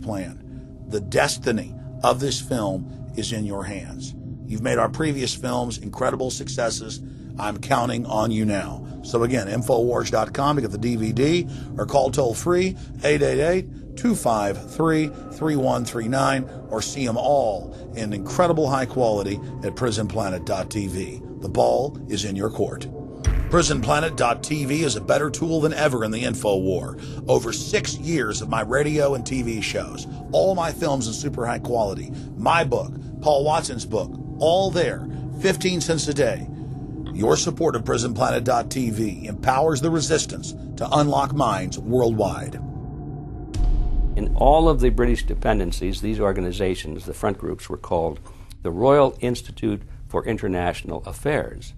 plan. The destiny of this film is in your hands. You've made our previous films incredible successes. I'm counting on you now. So again, Infowars.com to get the DVD or call toll-free 888-253-3139 or see them all in incredible high quality at prisonplanet.tv. The ball is in your court. PrisonPlanet.tv is a better tool than ever in the info war. Over 6 years of my radio and TV shows, all my films in super high quality, my book, Paul Watson's book, all there, 15 cents a day. Your support of PrisonPlanet.tv empowers the resistance to unlock minds worldwide. In all of the British dependencies, these organizations, the front groups, were called the Royal Institute for International Affairs.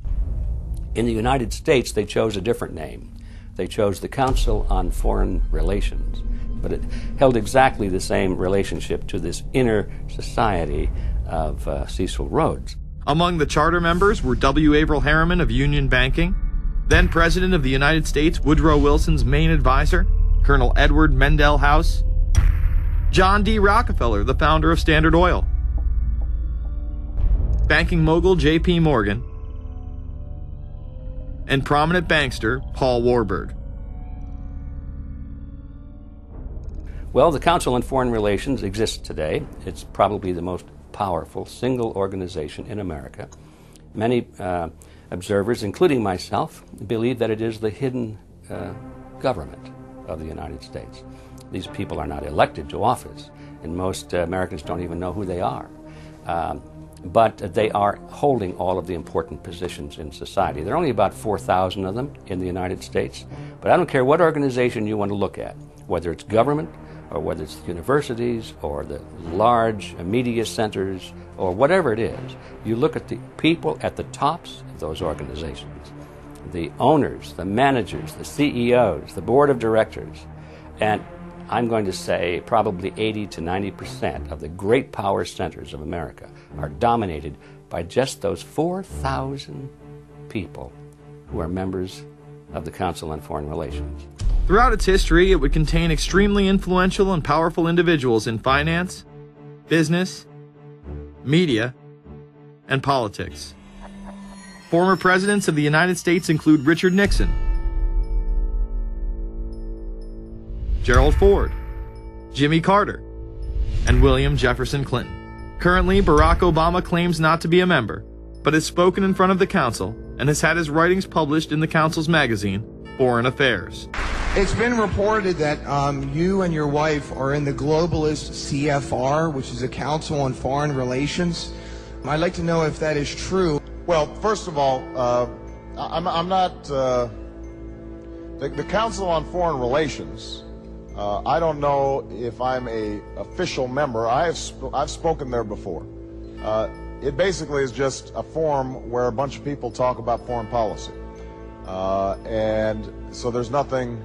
In the United States, they chose a different name. They chose the Council on Foreign Relations, but it held exactly the same relationship to this inner society of Cecil Rhodes. Among the charter members were W. Averell Harriman of Union Banking, then President of the United States Woodrow Wilson's main advisor, Colonel Edward Mendell House, John D. Rockefeller, the founder of Standard Oil, banking mogul J.P. Morgan, and prominent bankster Paul Warburg. Well, the Council on Foreign Relations exists today. It's probably the most powerful single organization in America. Many observers, including myself, believe that it is the hidden government of the United States. These people are not elected to office, and most Americans don't even know who they are. But they are holding all of the important positions in society. There are only about 4,000 of them in the United States, but I don't care what organization you want to look at, whether it's government, or whether it's universities, or the large media centers, or whatever it is. You look at the people at the tops of those organizations, the owners, the managers, the CEOs, the board of directors, and I'm going to say probably 80 to 90% of the great power centers of America are dominated by just those 4,000 people who are members of the Council on Foreign Relations. Throughout its history, it would contain extremely influential and powerful individuals in finance, business, media, and politics. Former presidents of the United States include Richard Nixon, Gerald Ford, Jimmy Carter, and William Jefferson Clinton. Currently, Barack Obama claims not to be a member, but has spoken in front of the Council and has had his writings published in the Council's magazine, Foreign Affairs. It's been reported that you and your wife are in the globalist CFR, which is a Council on Foreign Relations. I'd like to know if that is true. Well, first of all, I'm not the Council on Foreign Relations. I don't know if I'm a official member. I've spoken there before. It basically is just a forum where a bunch of people talk about foreign policy, and so there's nothing.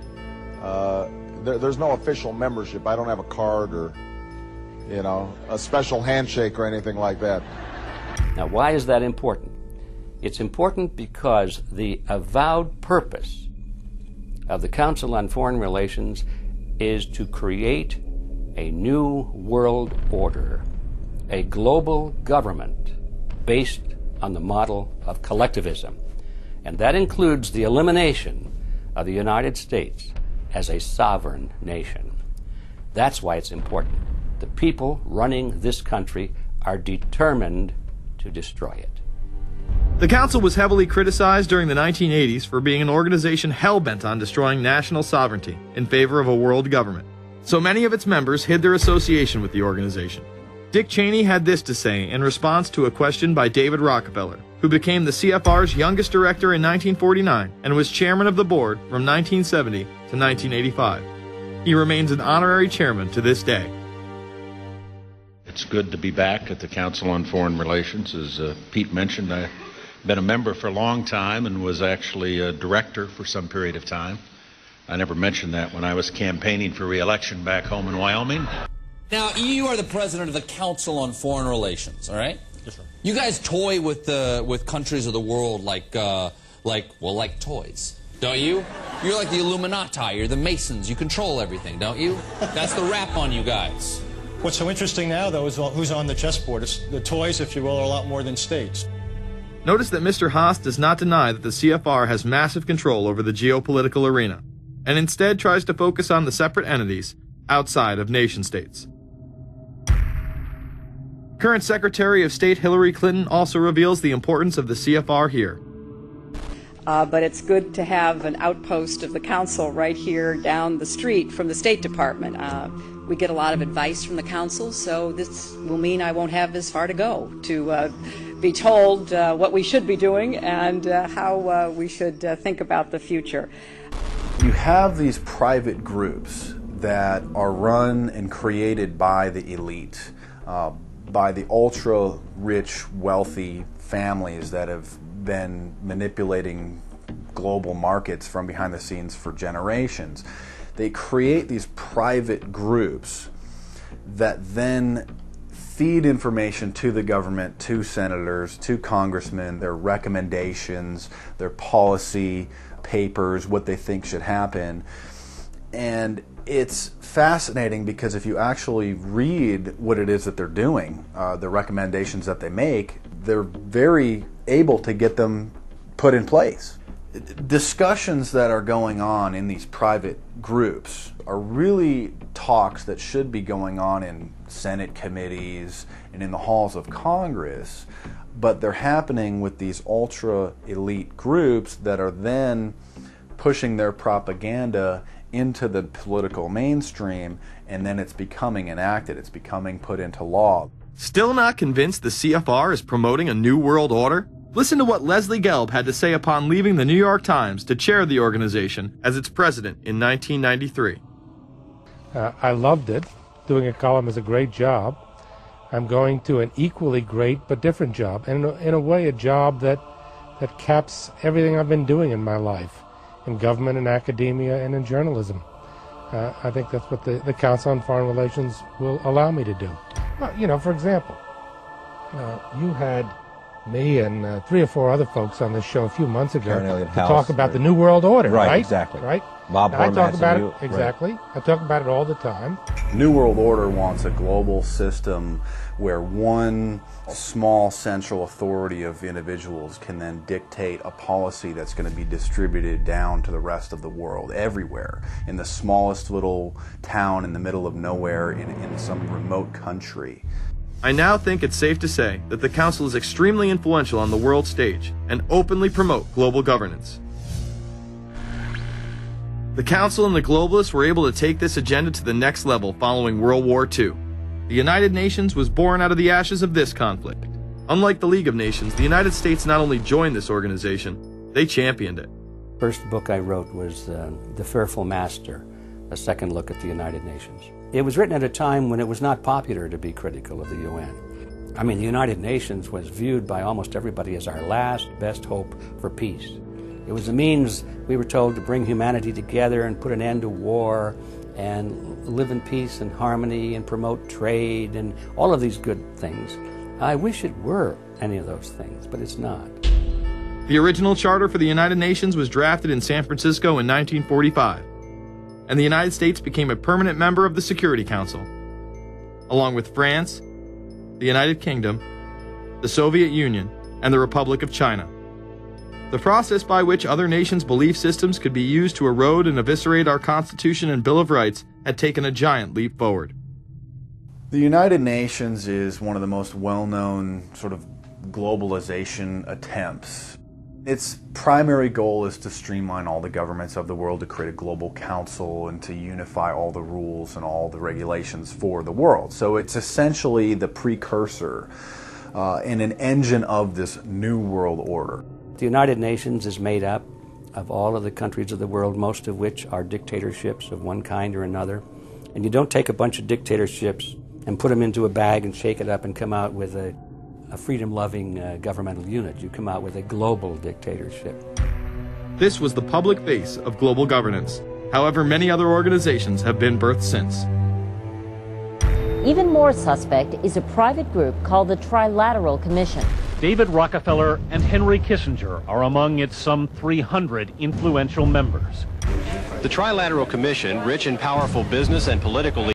There's no official membership. I don't have a card or, a special handshake or anything like that. Now, why is that important? It's important because the avowed purpose of the Council on Foreign Relations is to create a new world order, a global government based on the model of collectivism. And that includes the elimination of the United States as a sovereign nation. That's why it's important. The people running this country are determined to destroy it. The Council was heavily criticized during the 1980s for being an organization hell-bent on destroying national sovereignty in favor of a world government. So many of its members hid their association with the organization. Dick Cheney had this to say in response to a question by David Rockefeller, who became the CFR's youngest director in 1949 and was chairman of the board from 1970 to 1985. He remains an honorary chairman to this day. It's good to be back at the Council on Foreign Relations. As Pete mentioned, I've been a member for a long time and was actually a director for some period of time. I never mentioned that when I was campaigning for re-election back home in Wyoming. Now, you are the president of the Council on Foreign Relations, all right? Yes, sir. You guys toy with countries of the world like toys, don't you? You're like the Illuminati, you're the Masons, you control everything, don't you? That's the rap on you guys. What's so interesting now, though, is who's on the chessboard. It's the toys, if you will, are a lot more than states. Notice that Mr. Haas does not deny that the CFR has massive control over the geopolitical arena, and instead tries to focus on the separate entities outside of nation-states. Current Secretary of State Hillary Clinton also reveals the importance of the CFR here. But it's good to have an outpost of the council right here down the street from the State Department. We get a lot of advice from the council, so this will mean I won't have as far to go to be told what we should be doing and how we should think about the future. You have these private groups that are run and created by the elite, by the ultra-rich, wealthy families that have been manipulating global markets from behind the scenes for generations. They create these private groups that then feed information to the government, to senators, to congressmen, their recommendations, their policy papers, what they think should happen. And it's fascinating because if you actually read what it is that they're doing, the recommendations that they make, they're very able to get them put in place. Discussions that are going on in these private groups are really talks that should be going on in Senate committees and in the halls of Congress, but they're happening with these ultra-elite groups that are then pushing their propaganda into the political mainstream, and then it's becoming enacted, it's becoming put into law. Still not convinced the CFR is promoting a new world order? Listen to what Leslie Gelb had to say upon leaving the New York Times to chair the organization as its president in 1993. I loved it. Doing a column is a great job. I'm going to an equally great but different job, and in a way a job that caps everything I've been doing in my life, in government and academia and in journalism. I think that's what the Council on Foreign Relations will allow me to do. Well, you know, for example, you had me and 3 or 4 other folks on this show a few months ago to talk about the New World Order, right? Exactly. Right? Bob I talk Hormats about and it, exactly. Right. I talk about it all the time. New World Order wants a global system where one small central authority of individuals can then dictate a policy that's going to be distributed down to the rest of the world, everywhere, in the smallest little town in the middle of nowhere in some remote country. I now think it's safe to say that the Council is extremely influential on the world stage and openly promote global governance. The Council and the globalists were able to take this agenda to the next level following World War II. The United Nations was born out of the ashes of this conflict. Unlike the League of Nations, the United States not only joined this organization, they championed it. First book I wrote was The Fearful Master, a second look at the United Nations. It was written at a time when it was not popular to be critical of the UN. I mean, the United Nations was viewed by almost everybody as our last best hope for peace. It was a means, we were told, to bring humanity together and put an end to war and live in peace and harmony and promote trade and all of these good things. I wish it were any of those things, but it's not. The original charter for the United Nations was drafted in San Francisco in 1945, and the United States became a permanent member of the Security Council, along with France, the United Kingdom, the Soviet Union, and the Republic of China. The process by which other nations' belief systems could be used to erode and eviscerate our Constitution and Bill of Rights had taken a giant leap forward. The United Nations is one of the most well-known sort of globalization attempts. Its primary goal is to streamline all the governments of the world, to create a global council and to unify all the rules and all the regulations for the world. So it's essentially the precursor and an engine of this new world order. The United Nations is made up of all of the countries of the world, most of which are dictatorships of one kind or another. And you don't take a bunch of dictatorships and put them into a bag and shake it up and come out with a freedom-loving governmental unit. You come out with a global dictatorship. This was the public face of global governance. However, many other organizations have been birthed since. Even more suspect is a private group called the Trilateral Commission. David Rockefeller and Henry Kissinger are among its some 300 influential members. The Trilateral Commission, rich in powerful business and political